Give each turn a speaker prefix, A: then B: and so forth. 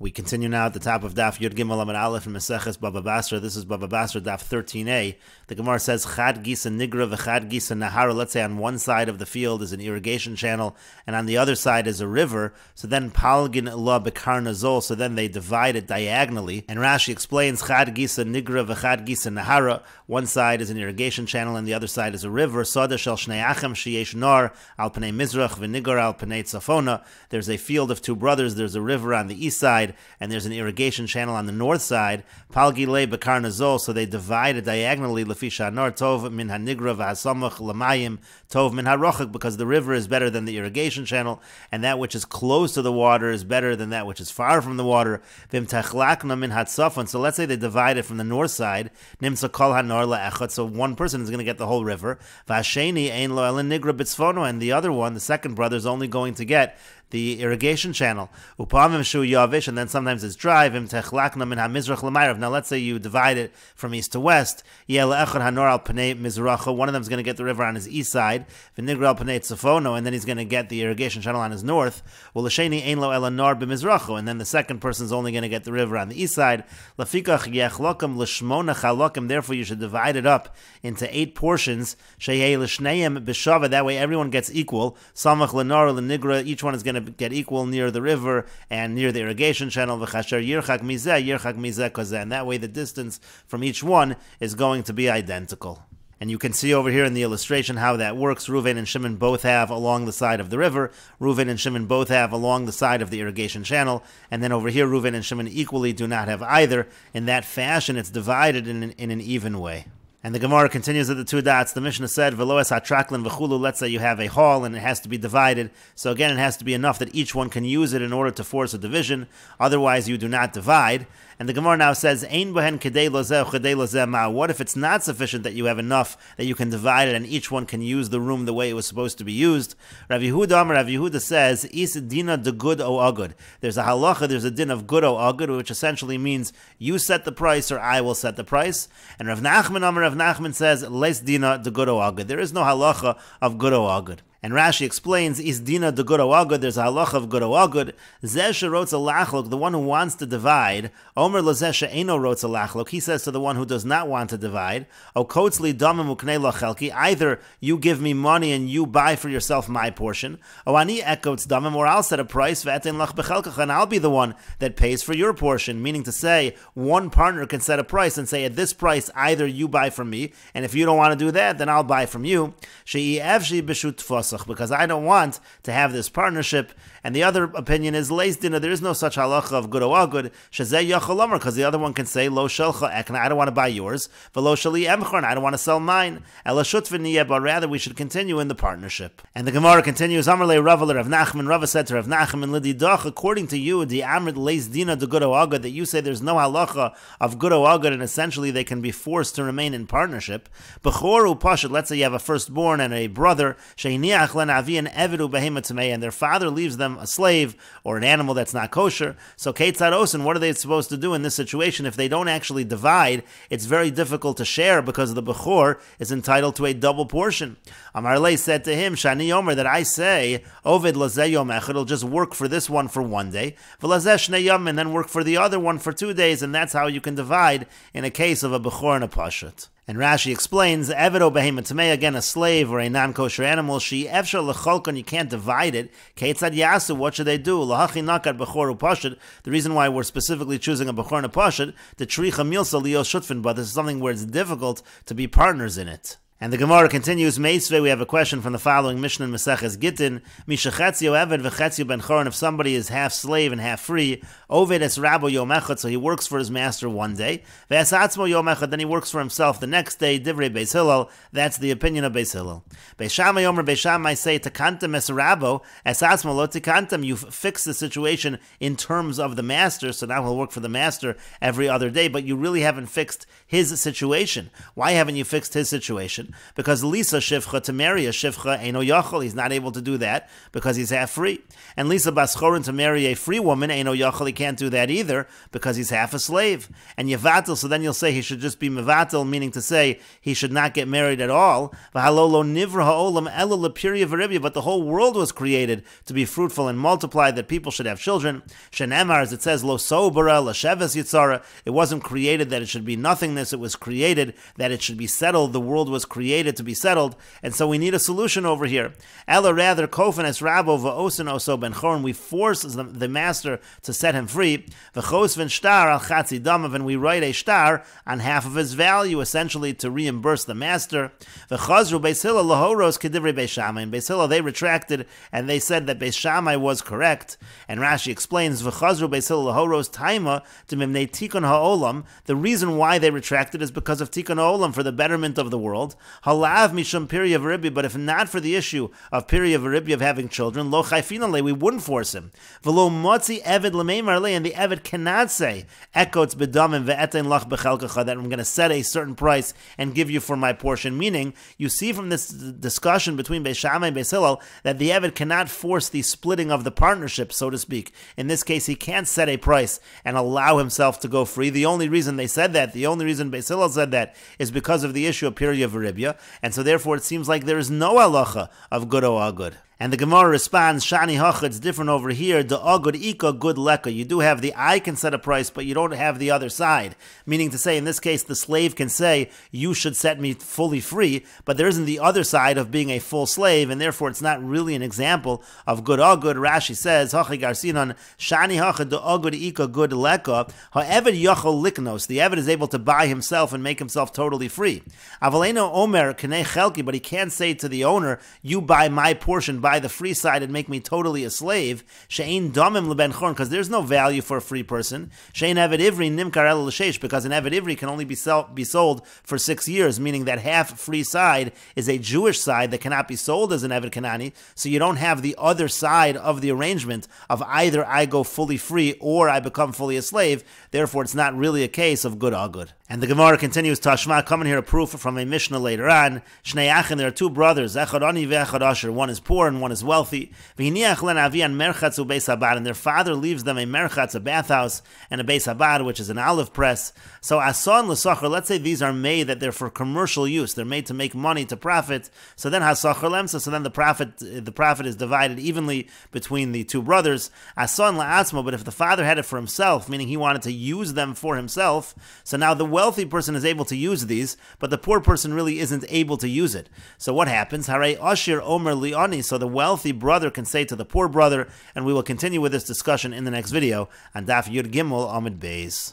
A: We continue now at the top of Daf Yud Gimel Amud Aleph in Meseches Bava Basra. This is Bava Basra Daf 13a. The Gemara says Chad Gisa Nigra v'Chad Gisa Nahara. Let's say on one side of the field is an irrigation channel, and on the other side is a river. So then Palgin La Bekar Nazol. So then they divide it diagonally. And Rashi explains Chad Gisa Nigra v'Chad Gisa Nahara. One side is an irrigation channel, and the other side is a river. Sada Shel Shnei Achem Sheyesh Nar Al Pnei Mizrach v'Nigar Al Pnei Tzafona. There's a field of two brothers. There's a river on the east side, and there's an irrigation channel on the north side. Palgile Bekar Nazol, so they divide it diagonally. Lefisha Nar Tov min hanigra v'hasamach lamayim Tov min harochak, because the river is better than the irrigation channel, and that which is close to the water is better than that which is far from the water. Vim tachlakna min hatzafon. So let's say they divide it from the north side. Nimsa kol hanor la'echad. So one person is going to get the whole river. V'hasheni ein lo elin nigra bitzfono, and the other one, the second brother, is only going to get the irrigation channel. Upamim shu yavish, and then sometimes it's dry. Vim techlakna min hamizrach l'mayrav. Now let's say you divide it from east to west. Yeh le'echad hanor al pnei mizracha. One of them is going to get the river on his east side. V'nigra al pnei tzafono, and then he's going to get the irrigation channel on his north. Well, l'sheni ein lo elanor b'mizracha, and then the second person is only going to get the river on the east side. Lafikach yechlokam l'shmona chalokim. Therefore, you should divide it up into 8 portions. Sheyeh l'shneim b'shava. That way, everyone gets equal. Samach l'nor l'nigra. Each one is going to get equal near the river and near the irrigation channel. V'chasher yirchak mizeh kozeh. And that way the distance from each one is going to be identical. And you can see over here in the illustration how that works. Reuven and Shimon both have along the side of the river. Reuven and Shimon both have along the side of the irrigation channel. And then over here, Reuven and Shimon equally do not have either. In that fashion, it's divided in an even way. And the Gemara continues at the 2 dots. The Mishnah said, "Veloes hatraklin v'chulu." Let's say you have a hall and it has to be divided. So again, it has to be enough that each one can use it in order to force a division. Otherwise, you do not divide. And the Gemara now says, "Ein behen kedei lozeh kedei lozeh ma." What if it's not sufficient that you have enough that you can divide it and each one can use the room the way it was supposed to be used? Rav Yehuda says, "Is dina de good o agud." There's a halacha, there's a din of good o agud, which essentially means you set the price or I will set the price. And Rav Nachman says, "Les dina de good o agud." There is no halacha of good o agud. And Rashi explains, "Is dina de good o agud." There's a halacha of good o agud. Zeh sherotz lachlok, the one who wants to divide. Omer lezeh she'eno rotz lachlok. He says to the one who does not want to divide, "O kotzli damim uknei lachelki." Either you give me money and you buy for yourself my portion. O ani ekotz damim, or I'll set a price ve'etin lach bechelkach, and I'll be the one that pays for your portion. Meaning to say, one partner can set a price and say, at this price, either you buy from me, and if you don't want to do that, then I'll buy from you. She'i evshi b'shut tfos, because I don't want to have this partnership. And the other opinion is leis dina. There is no such halacha of good o agud. Shezeh yachol omer, because the other one can say lo shelcha ekna, I don't want to buy yours. V'lo shali emchorn, I don't want to sell mine. Ela shutfin niyeh, but rather we should continue in the partnership. And the Gemara continues. Amar le Rava le Rav Nachman. Rava said to Rav Nachman, "Lidi doch." According to you, the amrit leis dina de good o agud, that you say there's no halacha of good o agud, and essentially they can be forced to remain in partnership. Bechor u pashat. Let's say you have a firstborn and a brother. Sheiniach len avi and evidu behema tamei, and their father leaves them a slave or an animal that's not kosher. So Ketzad Osin, what are they supposed to do in this situation? If they don't actually divide, it's very difficult to share because the Bechor is entitled to a double portion. Amar Lei said to him, Shani Omer, that I say, Ovid lazeh yom echad, it'll just work for this one for 1 day, v'lazeh shnei yom, and then work for the other one for 2 days, and that's how you can divide in a case of a Bechor and a Pashat. And Rashi explains, Evido behema tamei, again a slave or a non-kosher animal, she efshar lecholkon, you can't divide it. Keitzad yasu, what should they do? Lahachi nakat bechor upashit. The reason why we're specifically choosing a bechor and a pashat, the tricha milsa lios shutfin, but this is something where it's difficult to be partners in it. And the Gemara continues, Meisvei, we have a question from the following Mishnah in Meseches Gittin, Mishachetzio Eved v'chetzio ben choron, if somebody is half slave and half free, Oved es rabo yom echad, so he works for his master 1 day, ve'es atzmo yom echad, then he works for himself the next day, divrei Beis Hillel, that's the opinion of Beis Hillel. Beis Shammai Omer, Beis Shammai say, Tekantem es rabo, es atzmo lo tekantem, you fix the situation in terms of the master, so now he'll work for the master every other day, but you really haven't fixed his situation. Why haven't you fixed his situation? because Lisa Shivcha, to marry a Shivcha, Eino Yachol, he's not able to do that because he's half free. And Lisa Baschorin, to marry a free woman, Eino Yachol, he can't do that either because he's half a slave. And Yevatel, so then you'll say he should just be Mevatel, meaning to say he should not get married at all. V'halolo nivra ha'olam elo lepirya v'ribya, but the whole world was created to be fruitful and multiply, that people should have children. Shenemar, as it says, lo sobara, l'sheves yitzara, it wasn't created that it should be nothingness, it was created that it should be settled. The world was created to be settled, and so we need a solution over here. Ella rather, kofen es rabo v'osen oso ben chorn, we force the master to set him free. V'chosven shtar al chatzi damav, and we write a shtar on half of his value, essentially to reimburse the master. V'chazru beis hillel lahoros kedivrei beis shammai, and beis hillel, they retracted and they said that beis shammai was correct. And Rashi explains, v'chazru beis hillel lahoros taima demimnei tikun ha'olam, the reason why they retracted is because of tikun ha'olam, for the betterment of the world. Halav mishum pirya v'ribya, but if not for the issue of pirya v'ribya, of having children, lo chayfina le, we wouldn't force him. V'lo motzi eved l'meimar le, and the eved cannot say, ekotz bedamim ve'etein lach bechelkacha, that I'm going to set a certain price and give you for my portion. Meaning, you see from this discussion between Beis Shammai and Beis Hillel that the eved cannot force the splitting of the partnership, so to speak. In this case, he can't set a price and allow himself to go free. The only reason they said that, the only reason Beis Hillel said that, is because of the issue of pirya v'ribya, and so therefore it seems like there is no halacha of good or agud. And the Gemara responds, Shani Hacha, it's different over here. The agud ika good leka. You do have the I can set a price, but you don't have the other side. Meaning to say, in this case, the slave can say, you should set me fully free, but there isn't the other side of being a full slave, and therefore it's not really an example of good agud. Rashi says, Hachi Garcinon, Shani Hacha, the agud ika good leka. Ha'eved yachol liknos. The eved is able to buy himself and make himself totally free. Avaleno omer k'nei chelki, but he can't say to the owner, you buy my portion, buy the free side and make me totally a slave. She'ein domim leben chorn, because there's no value for a free person. She'ein eved ivri nimkar el l'sheish, because an eved ivri can only be sold for 6 years, meaning that half free side is a Jewish side that cannot be sold as an eved Kanani. So you don't have the other side of the arrangement of either I go fully free or I become fully a slave. Therefore, it's not really a case of good or good. And the Gemara continues, Tashma, coming here a proof from a Mishnah later on. Shnei Achin, there are two brothers, Echad Ani ve'Echad Asher. One is poor and one is wealthy. V'hiniach len avi an merchatz u'beis habad, and their father leaves them a merchatz, a bathhouse, and a beis habad, which is an olive press. So ason l'sachar, let's say these are made that they're for commercial use. They're made to make money, to profit. So then hasachar lemsa, so then the profit is divided evenly between the two brothers. Ason la'atzmo, but if the father had it for himself, meaning he wanted to use them for himself, so now the wealthy person is able to use these, but the poor person really isn't able to use it. So what happens? Harei ashir omer li'ani, so the wealthy brother can say to the poor brother, and we will continue with this discussion in the next video on Daf Yud Gimel Amud Beis.